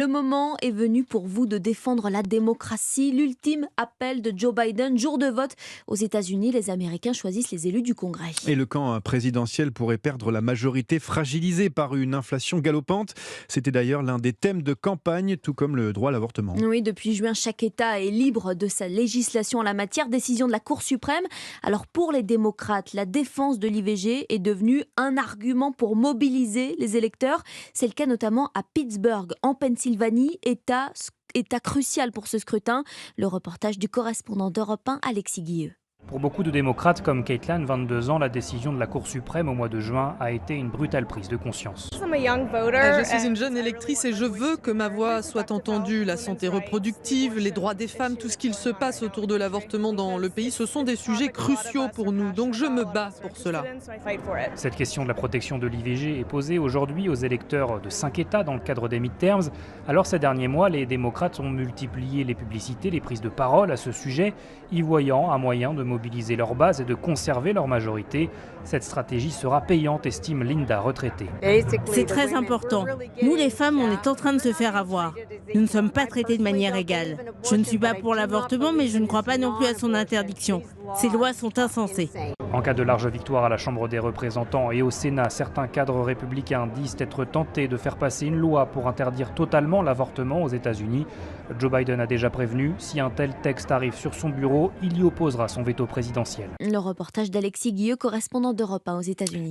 Le moment est venu pour vous de défendre la démocratie, l'ultime appel de Joe Biden. Jour de vote aux États-Unis, les Américains choisissent les élus du Congrès. Et le camp présidentiel pourrait perdre la majorité fragilisée par une inflation galopante. C'était d'ailleurs l'un des thèmes de campagne, tout comme le droit à l'avortement. Oui, depuis juin, chaque État est libre de sa législation en la matière. Décision de la Cour suprême. Alors pour les démocrates, la défense de l'IVG est devenue un argument pour mobiliser les électeurs. C'est le cas notamment à Pittsburgh, en Pennsylvanie, État crucial pour ce scrutin. Le reportage du correspondant d'Europe 1, Alexis Guilleux. Pour beaucoup de démocrates comme Caitlin, 22 ans, la décision de la Cour suprême au mois de juin a été une brutale prise de conscience. Je suis une jeune électrice et je veux que ma voix soit entendue. La santé reproductive, les droits des femmes, tout ce qu'il se passe autour de l'avortement dans le pays, ce sont des sujets cruciaux pour nous. Donc je me bats pour cela. Cette question de la protection de l'IVG est posée aujourd'hui aux électeurs de 5 États dans le cadre des midterms. Alors ces derniers mois, les démocrates ont multiplié les publicités, les prises de parole à ce sujet, y voyant un moyen de mobiliser leur base et de conserver leur majorité. Cette stratégie sera payante, estime Linda, retraitée. C'est très important. Nous, les femmes, on est en train de se faire avoir. Nous ne sommes pas traités de manière égale. Je ne suis pas pour l'avortement, mais je ne crois pas non plus à son interdiction. Ces lois sont insensées. En cas de large victoire à la Chambre des représentants et au Sénat, certains cadres républicains disent être tentés de faire passer une loi pour interdire totalement l'avortement aux États-Unis. Joe Biden a déjà prévenu, si un tel texte arrive sur son bureau, il y opposera son veto présidentiel. Le reportage d'Alexis Guilleux, correspondant d'Europe 1 aux États-Unis.